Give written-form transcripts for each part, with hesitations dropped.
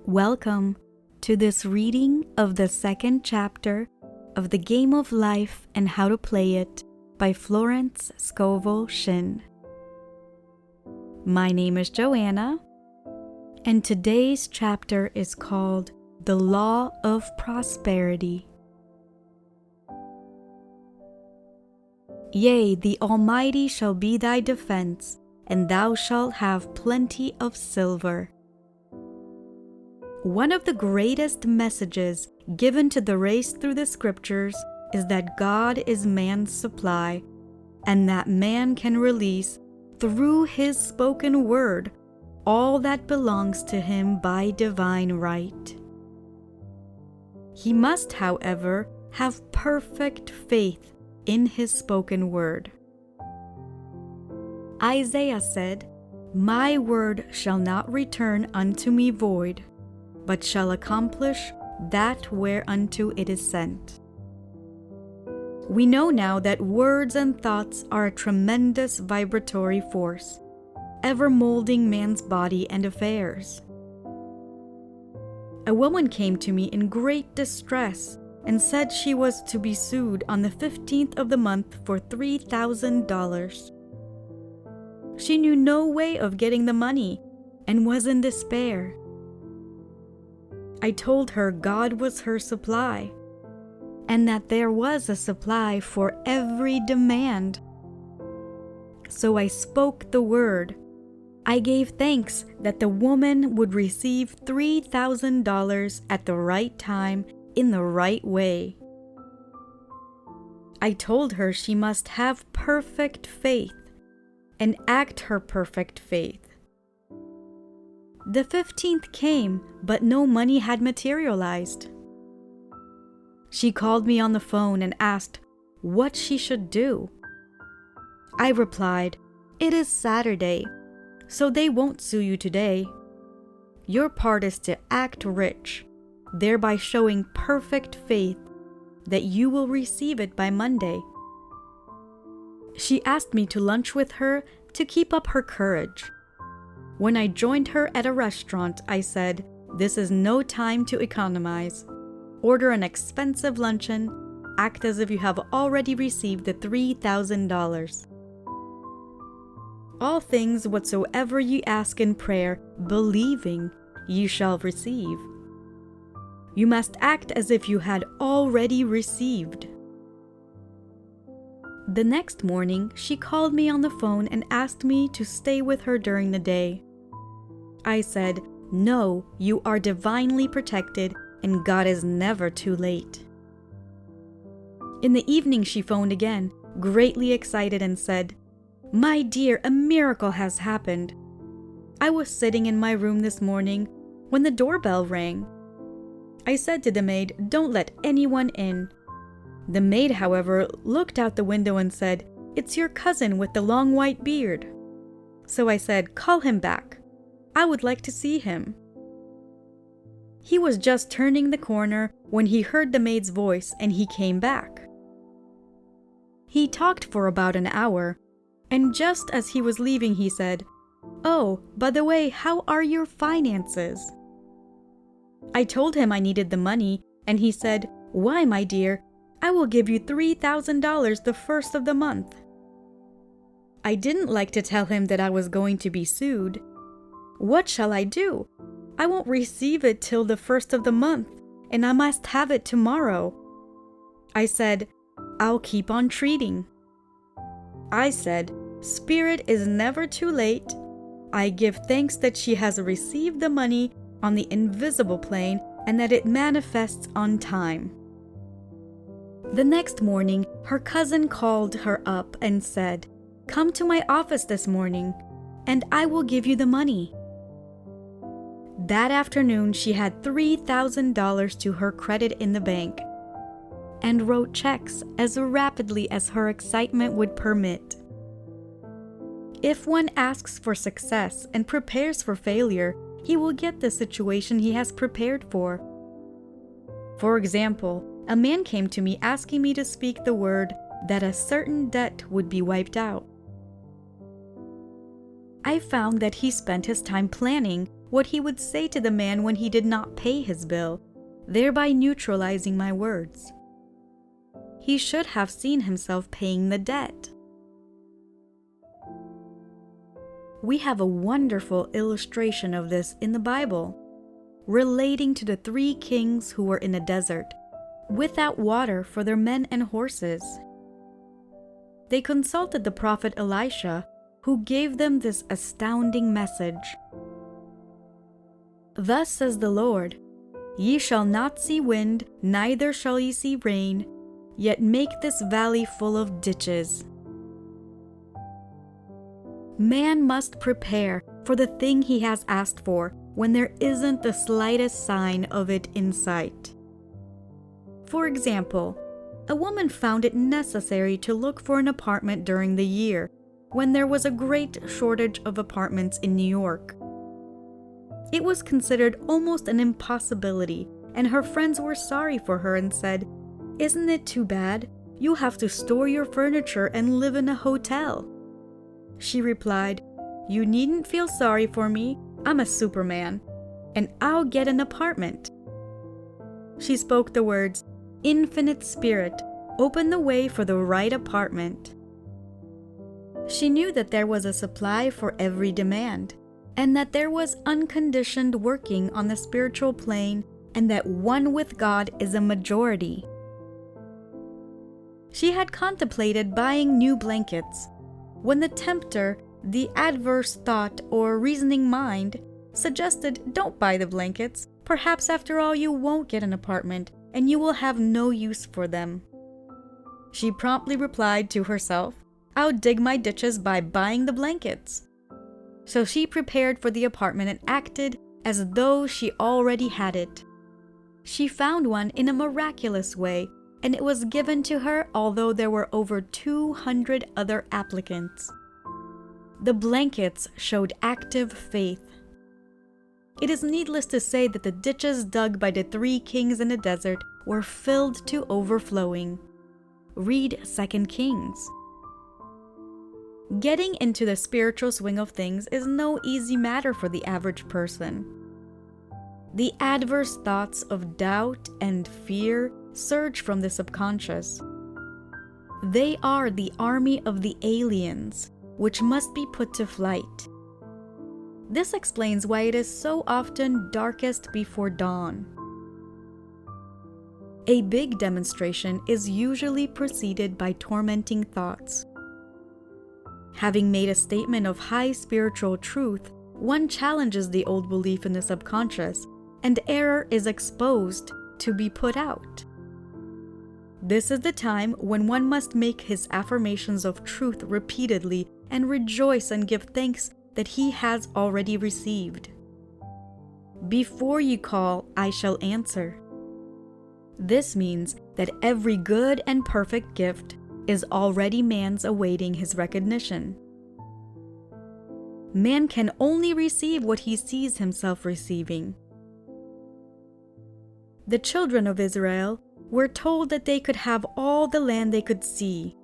Welcome to this reading of the second chapter of The Game of Life and How to Play It by Florence Scovel Shinn. My name is Joanna, and today's chapter is called The Law of Prosperity. Yea, the Almighty shall be thy defense, and thou shalt have plenty of silver. One of the greatest messages given to the race through the scriptures is that God is man's supply, and that man can release, through his spoken word, all that belongs to him by divine right. He must, however, have perfect faith in his spoken word. Isaiah said, "My word shall not return unto me void, but shall accomplish that whereunto it is sent." We know now that words and thoughts are a tremendous vibratory force, ever molding man's body and affairs. A woman came to me in great distress and said she was to be sued on the 15th of the month for $3,000. She knew no way of getting the money and was in despair. I told her God was her supply, and that there was a supply for every demand. So I spoke the word. I gave thanks that the woman would receive $3,000 at the right time in the right way. I told her she must have perfect faith and act her perfect faith. The 15th came, but no money had materialized. She called me on the phone and asked what she should do. I replied, "It is Saturday, so they won't sue you today. Your part is to act rich, thereby showing perfect faith that you will receive it by Monday." She asked me to lunch with her to keep up her courage. When I joined her at a restaurant, I said, "This is no time to economize. Order an expensive luncheon. Act as if you have already received the $3,000. All things whatsoever ye ask in prayer, believing, ye shall receive." You must act as if you had already received. The next morning, she called me on the phone and asked me to stay with her during the day. I said, "No, you are divinely protected, and God is never too late." In the evening, she phoned again, greatly excited, and said, "My dear, a miracle has happened. I was sitting in my room this morning when the doorbell rang. I said to the maid, 'Don't let anyone in.' The maid, however, looked out the window and said, 'It's your cousin with the long white beard.' So I said, 'Call him back. I would like to see him.' He was just turning the corner when he heard the maid's voice, and he came back. He talked for about an hour, and just as he was leaving, he said, 'Oh, by the way, how are your finances?' I told him I needed the money, and he said, 'Why, my dear, I will give you $3,000 the first of the month.' I didn't like to tell him that I was going to be sued. 'What shall I do? I won't receive it till the first of the month, and I must have it tomorrow.' I said, 'I'll keep on treating.' I said, 'Spirit is never too late. I give thanks that she has received the money on the invisible plane and that it manifests on time.' The next morning, her cousin called her up and said, 'Come to my office this morning, and I will give you the money.' That afternoon, she had $3,000 to her credit in the bank and wrote checks as rapidly as her excitement would permit. If one asks for success and prepares for failure, he will get the situation he has prepared for. For example, a man came to me asking me to speak the word that a certain debt would be wiped out. I found that he spent his time planning what he would say to the man when he did not pay his bill, thereby neutralizing my words. He should have seen himself paying the debt. We have a wonderful illustration of this in the Bible, relating to the 3 kings who were in a desert, without water for their men and horses. They consulted the prophet Elisha, who gave them this astounding message. Thus says the Lord, Ye shall not see wind, neither shall ye see rain, yet make this valley full of ditches. Man must prepare for the thing he has asked for when there isn't the slightest sign of it in sight. For example, a woman found it necessary to look for an apartment during the year when there was a great shortage of apartments in New York. It was considered almost an impossibility, and her friends were sorry for her and said, "Isn't it too bad? You have to store your furniture and live in a hotel." She replied, "You needn't feel sorry for me. I'm a Superman, and I'll get an apartment." She spoke the words, "Infinite Spirit, open the way for the right apartment." She knew that there was a supply for every demand, and that there was unconditioned working on the spiritual plane, and that one with God is a majority. She had contemplated buying new blankets, when the tempter, the adverse thought or reasoning mind, suggested, "Don't buy the blankets. Perhaps after all you won't get an apartment, and you will have no use for them." She promptly replied to herself, "I'll dig my ditches by buying the blankets." So she prepared for the apartment and acted as though she already had it. She found one in a miraculous way, and it was given to her although there were over 200 other applicants. The blankets showed active faith. It is needless to say that the ditches dug by the 3 kings in the desert were filled to overflowing. Read 2 Kings. Getting into the spiritual swing of things is no easy matter for the average person. The adverse thoughts of doubt and fear surge from the subconscious. They are the army of the aliens, which must be put to flight. This explains why it is so often darkest before dawn. A big demonstration is usually preceded by tormenting thoughts. Having made a statement of high spiritual truth, one challenges the old belief in the subconscious, and error is exposed to be put out. This is the time when one must make his affirmations of truth repeatedly and rejoice and give thanks that he has already received. Before you call, I shall answer. This means that every good and perfect gift is already man's awaiting his recognition. Man can only receive what he sees himself receiving. The children of Israel were told that they could have all the land they could see.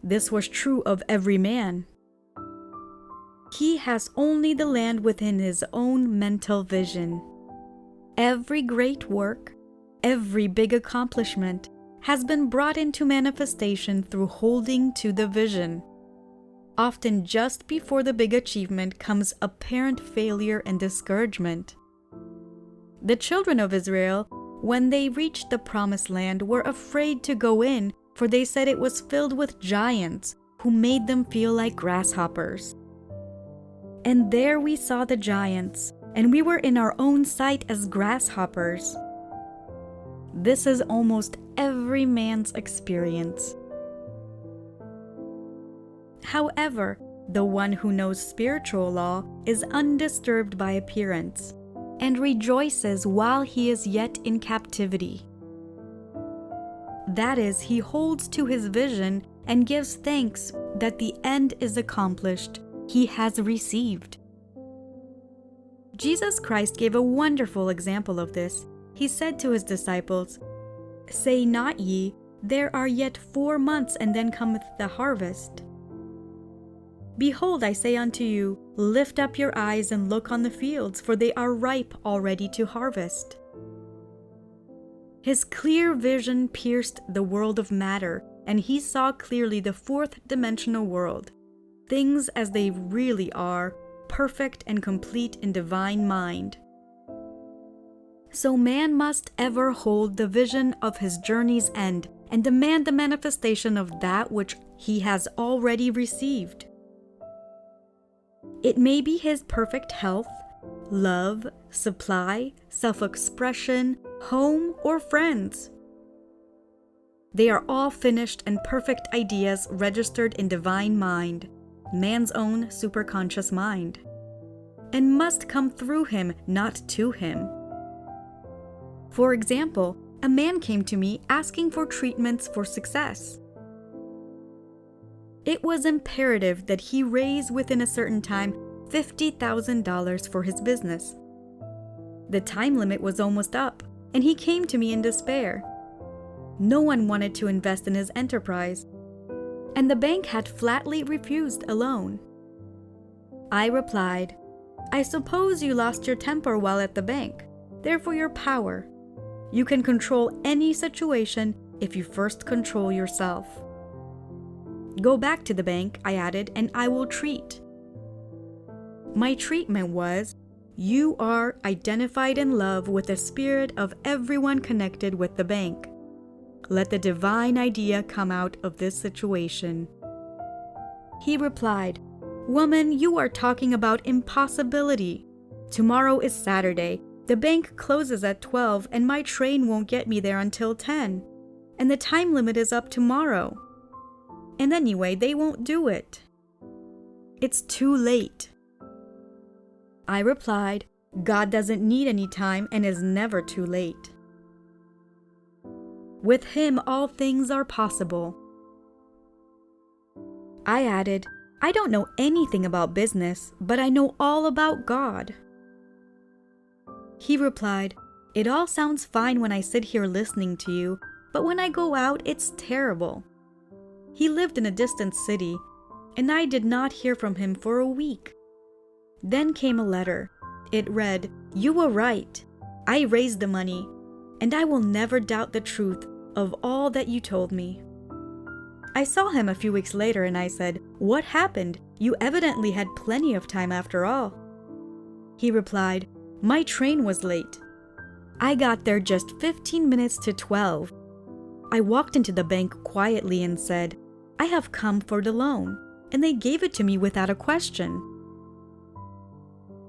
This was true of every man. He has only the land within his own mental vision. Every great work, every big accomplishment has been brought into manifestation through holding to the vision. Often just before the big achievement comes apparent failure and discouragement. The children of Israel, when they reached the promised land, were afraid to go in, for they said it was filled with giants who made them feel like grasshoppers. And there we saw the giants, and we were in our own sight as grasshoppers. This is almost every man's experience. However, the one who knows spiritual law is undisturbed by appearance, and rejoices while he is yet in captivity. That is, he holds to his vision and gives thanks that the end is accomplished, he has received. Jesus Christ gave a wonderful example of this. He said to his disciples, "Say not ye, there are yet 4 months, and then cometh the harvest. Behold, I say unto you, Lift up your eyes and look on the fields, for they are ripe already to harvest. His clear vision pierced the world of matter, and he saw clearly the fourth-dimensional world, things as they really are, perfect and complete in divine mind. So man must ever hold the vision of his journey's end and demand the manifestation of that which he has already received. It may be his perfect health, love, supply, self-expression, home, or friends. They are all finished and perfect ideas registered in divine mind, man's own superconscious mind, and must come through him, not to him. For example, a man came to me asking for treatments for success. It was imperative that he raise within a certain time $50,000 for his business. The time limit was almost up, and he came to me in despair. No one wanted to invest in his enterprise, and the bank had flatly refused a loan. I replied, "I suppose you lost your temper while at the bank, therefore your power. You can control any situation if you first control yourself. Go back to the bank," I added, "and I will treat." My treatment was, you are identified in love with the spirit of everyone connected with the bank. Let the divine idea come out of this situation. He replied, "Woman, you are talking about impossibility. Tomorrow is Saturday. The bank closes at 12 and my train won't get me there until 10. And the time limit is up tomorrow. And anyway, they won't do it. It's too late." I replied, "God doesn't need any time and is never too late. With him, all things are possible." I added, "I don't know anything about business, but I know all about God." He replied, "It all sounds fine when I sit here listening to you, but when I go out, it's terrible." He lived in a distant city, and I did not hear from him for a week. Then came a letter. It read, "You were right. I raised the money, and I will never doubt the truth of all that you told me." I saw him a few weeks later and I said, "What happened? You evidently had plenty of time after all." He replied, "My train was late. I got there just 15 minutes to 12. I walked into the bank quietly and said, 'I have come for the loan,' and they gave it to me without a question.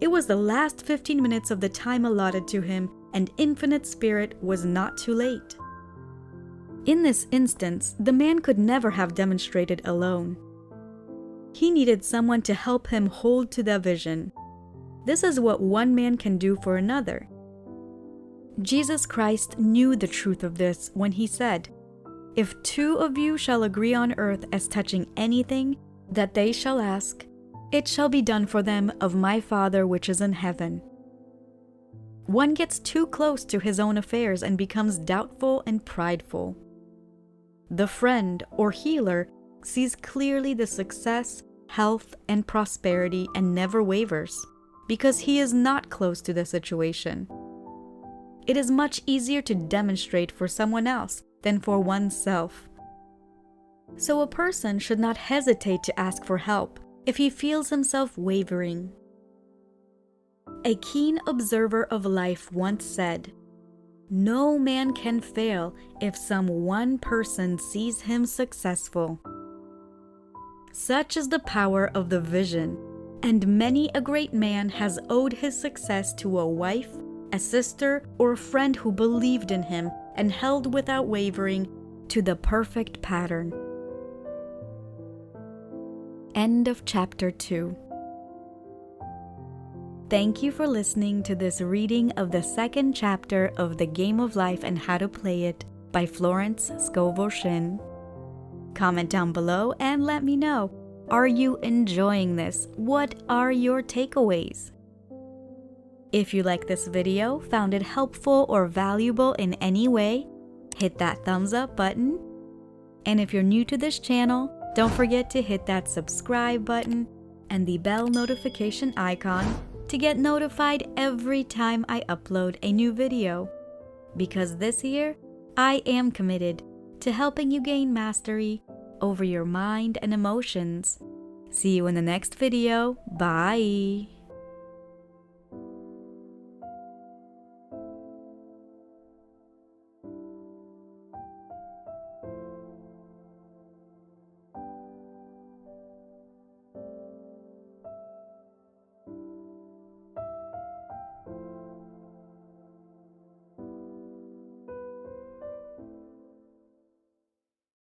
It was the last 15 minutes of the time allotted to him, and Infinite Spirit was not too late." In this instance, the man could never have demonstrated alone. He needed someone to help him hold to the vision. This is what one man can do for another. Jesus Christ knew the truth of this when he said, "If 2 of you shall agree on earth as touching anything that they shall ask, it shall be done for them of my Father which is in heaven." One gets too close to his own affairs and becomes doubtful and prideful. The friend or healer sees clearly the success, health, and prosperity and never wavers, because he is not close to the situation. It is much easier to demonstrate for someone else than for oneself. So a person should not hesitate to ask for help if he feels himself wavering. A keen observer of life once said, "No man can fail if some one person sees him successful." Such is the power of the vision, and many a great man has owed his success to a wife, a sister, or a friend who believed in him and held without wavering to the perfect pattern. End of chapter 2. Thank you for listening to this reading of the second chapter of The Game of Life and How to Play It by Florence Scovel Shinn. Comment down below and let me know. Are you enjoying this? What are your takeaways? If you like this video, found it helpful or valuable in any way, hit that thumbs up button. And if you're new to this channel, don't forget to hit that subscribe button and the bell notification icon to get notified every time I upload a new video. Because this year, I am committed to helping you gain mastery over your mind and emotions. See you in the next video. Bye!